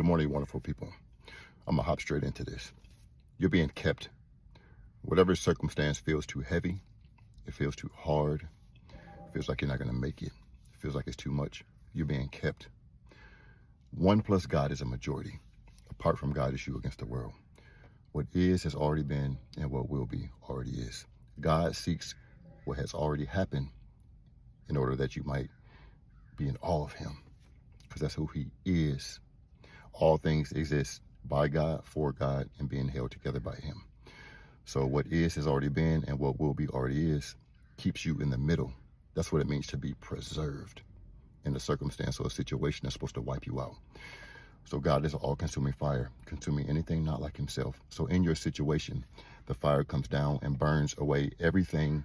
Good morning, wonderful people. I'm going to hop straight into this. You're being kept. Whatever circumstance feels too heavy, it feels too hard, it feels like you're not going to make it, it feels like it's too much, you're being kept. One plus God is a majority. Apart from God is you against the world. What is has already been, and what will be already is. God seeks what has already happened in order that you might be in awe of him, because that's who he is. All things exist by God, for God, and being held together by him. So what is has already been, and what will be already is, keeps you in the middle. That's what it means to be preserved in a circumstance or a situation that's supposed to wipe you out. So God is an all-consuming fire, consuming anything not like himself. So in your situation, the fire comes down and burns away everything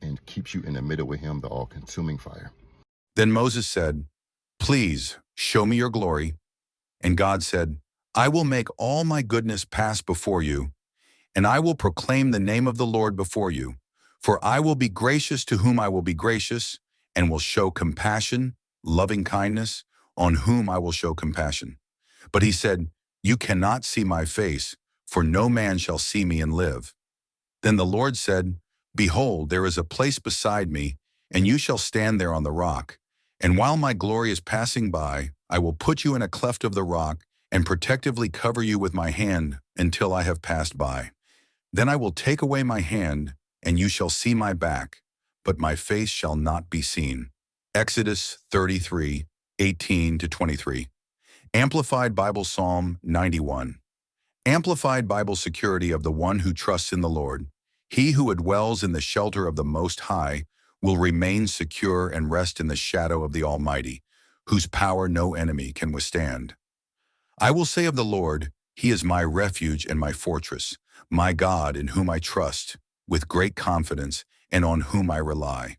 and keeps you in the middle with him, the all-consuming fire. Then Moses said, "Please show me your glory." And God said, "I will make all my goodness pass before you, and I will proclaim the name of the Lord before you. For I will be gracious to whom I will be gracious, and will show compassion, loving kindness, on whom I will show compassion." But he said, "You cannot see my face, for no man shall see me and live." Then the Lord said, "Behold, there is a place beside me, and you shall stand there on the rock. And while my glory is passing by, I will put you in a cleft of the rock and protectively cover you with my hand until I have passed by. Then I will take away my hand, and you shall see my back, but my face shall not be seen." Exodus 33:18-23. Amplified Bible Psalm 91. Amplified Bible security of the one who trusts in the Lord. He who dwells in the shelter of the Most High will remain secure and rest in the shadow of the Almighty, whose power no enemy can withstand. I will say of the Lord, He is my refuge and my fortress, my God in whom I trust, with great confidence, and on whom I rely.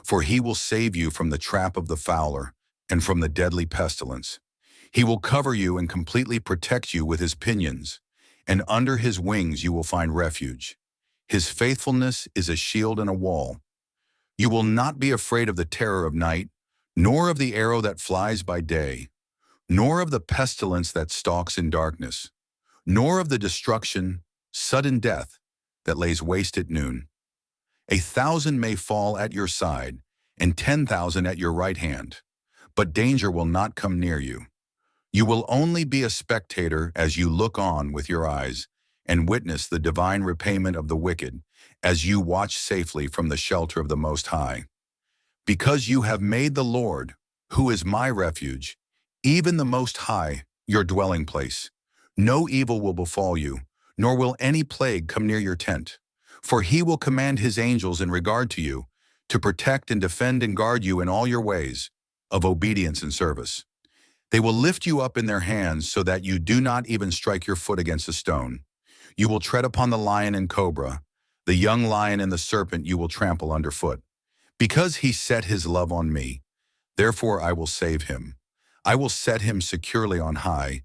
For he will save you from the trap of the fowler and from the deadly pestilence. He will cover you and completely protect you with his pinions, and under his wings you will find refuge. His faithfulness is a shield and a wall. You will not be afraid of the terror of night, nor of the arrow that flies by day, nor of the pestilence that stalks in darkness, nor of the destruction, sudden death, that lays waste at noon. 1,000 may fall at your side, and 10,000 at your right hand, but danger will not come near you. You will only be a spectator as you look on with your eyes, and witness the divine repayment of the wicked, as you watch safely from the shelter of the Most High. Because you have made the Lord, who is my refuge, even the Most High, your dwelling place, no evil will befall you, nor will any plague come near your tent. For he will command his angels in regard to you, to protect and defend and guard you in all your ways, of obedience and service. They will lift you up in their hands so that you do not even strike your foot against a stone. You will tread upon the lion and cobra, the young lion and the serpent you will trample underfoot. Because he set his love on me, therefore I will save him. I will set him securely on high,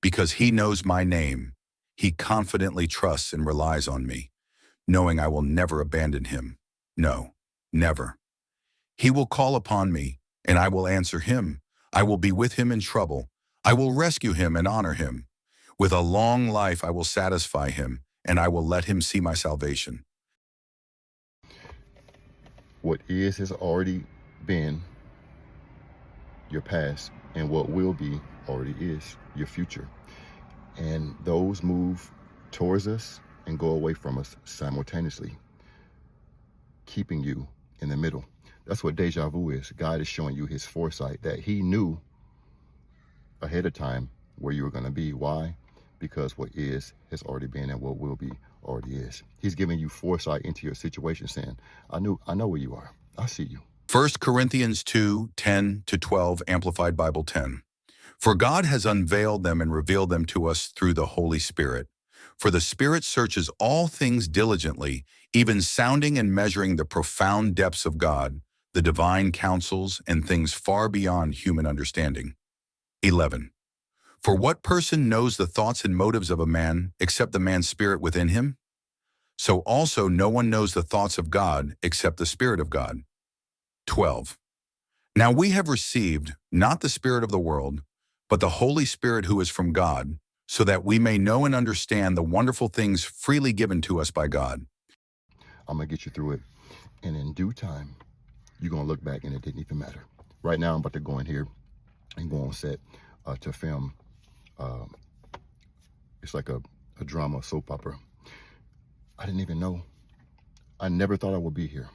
because he knows my name. He confidently trusts and relies on me, knowing I will never abandon him. No, never. He will call upon me, and I will answer him. I will be with him in trouble. I will rescue him and honor him. With a long life I will satisfy him, and I will let him see my salvation. What is has already been, your past, and what will be already is, your future. And those move towards us and go away from us simultaneously, keeping you in the middle. That's what deja vu is. God is showing you his foresight, that he knew ahead of time where you were going to be. Why? Because what is has already been, and what will be already is. He's giving you foresight into your situation, saying, I know where you are. I see you. 1 Corinthians 2:10-12, Amplified Bible 10. For God has unveiled them and revealed them to us through the Holy Spirit. For the Spirit searches all things diligently, even sounding and measuring the profound depths of God, the divine counsels, and things far beyond human understanding. 11. For what person knows the thoughts and motives of a man except the man's spirit within him? So also no one knows the thoughts of God except the Spirit of God. 12. Now we have received not the spirit of the world, but the Holy Spirit who is from God, so that we may know and understand the wonderful things freely given to us by God. I'm going to get you through it. And in due time, you're going to look back and it didn't even matter. Right now, I'm about to go in here and go on set to film. It's like a drama, soap opera. I didn't even know. I never thought I would be here.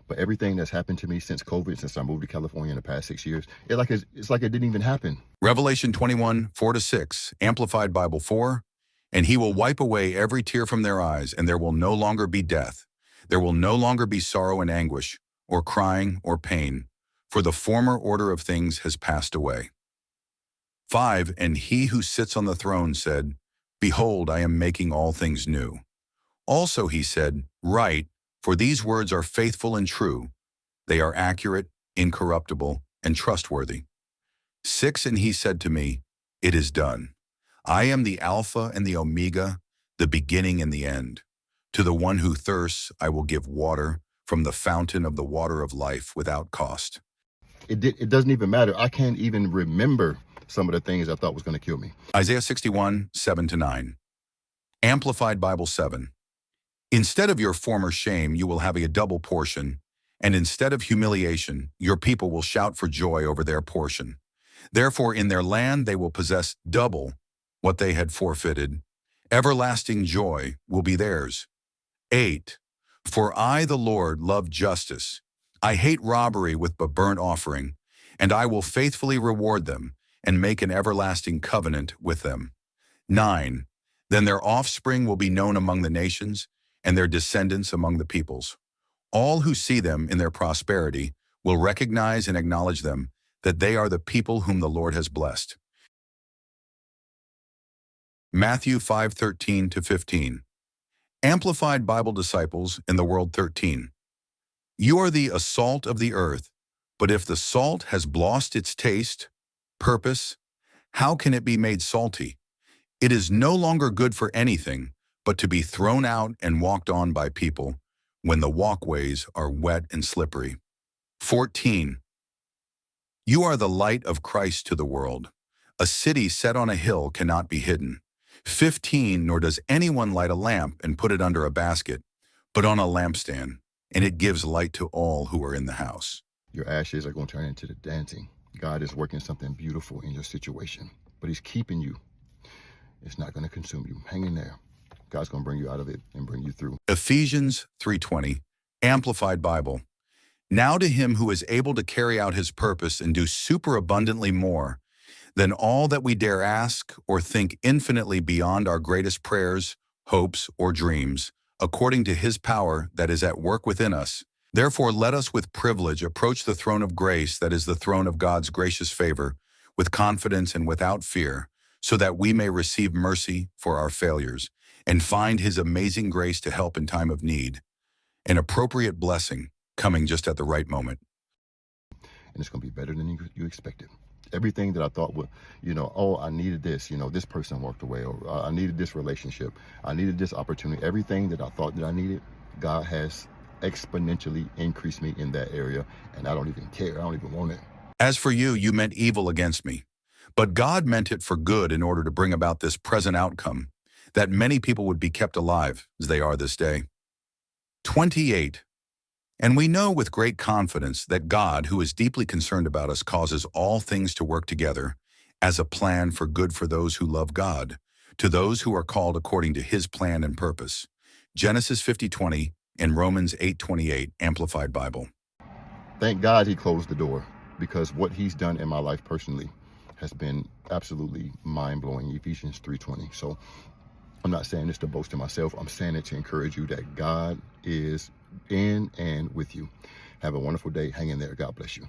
But everything that's happened to me since COVID, since I moved to California in the past 6 years, it's like it didn't even happen. Revelation 21, 4-6, Amplified Bible 4, and he will wipe away every tear from their eyes, and there will no longer be death. There will no longer be sorrow and anguish, or crying or pain, for the former order of things has passed away. 5, and he who sits on the throne said, Behold, I am making all things new. Also he said, Write, for these words are faithful and true. They are accurate, incorruptible, and trustworthy. 6, and he said to me, It is done. I am the Alpha and the Omega, the beginning and the end. To the one who thirsts, I will give water from the fountain of the water of life without cost. It doesn't even matter. I can't even remember some of the things I thought was going to kill me. Isaiah 61, 7-9. Amplified Bible 7. Instead of your former shame, you will have a double portion, and instead of humiliation, your people will shout for joy over their portion. Therefore, in their land they will possess double what they had forfeited. Everlasting joy will be theirs. 8. For I, the Lord, love justice. I hate robbery with a burnt offering, and I will faithfully reward them and make an everlasting covenant with them. 9. Then their offspring will be known among the nations, and their descendants among the peoples. All who see them in their prosperity will recognize and acknowledge them, that they are the people whom the Lord has blessed. Matthew 5:13-15. Amplified Bible Disciples in the World 13. You are the salt of the earth, but if the salt has lost its taste, purpose, how can it be made salty? It is no longer good for anything, but to be thrown out and walked on by people when the walkways are wet and slippery. 14. You are the light of Christ to the world. A city set on a hill cannot be hidden. 15. Nor does anyone light a lamp and put it under a basket, but on a lampstand, and it gives light to all who are in the house. Your ashes are going to turn into the dancing. God is working something beautiful in your situation, but he's keeping you. It's not going to consume you. Hang in there. God's going to bring you out of it and bring you through. Ephesians 3:20, Amplified Bible. Now to him who is able to carry out his purpose and do superabundantly more than all that we dare ask or think, infinitely beyond our greatest prayers, hopes, or dreams, according to his power that is at work within us. Therefore, let us with privilege approach the throne of grace, that is the throne of God's gracious favor, with confidence and without fear, so that we may receive mercy for our failures and find his amazing grace to help in time of need, an appropriate blessing coming just at the right moment. And it's going to be better than you expected. Everything that I thought would, oh, I needed this, this person walked away, or I needed this relationship, I needed this opportunity. Everything that I thought that I needed, God has exponentially increased me in that area, and I don't even care. I don't even want it. As for you, you meant evil against me, but God meant it for good in order to bring about this present outcome, that many people would be kept alive as they are this day. 28. And we know with great confidence that God, who is deeply concerned about us, causes all things to work together as a plan for good for those who love God, to those who are called according to his plan and purpose. Genesis 50:20 and Romans 8:28, Amplified Bible. Thank God he closed the door, because what he's done in my life personally has been absolutely mind-blowing. Ephesians 3:20. So I'm not saying this to boast in myself. I'm saying it to encourage you that God is in and with you. Have a wonderful day. Hang in there. God bless you.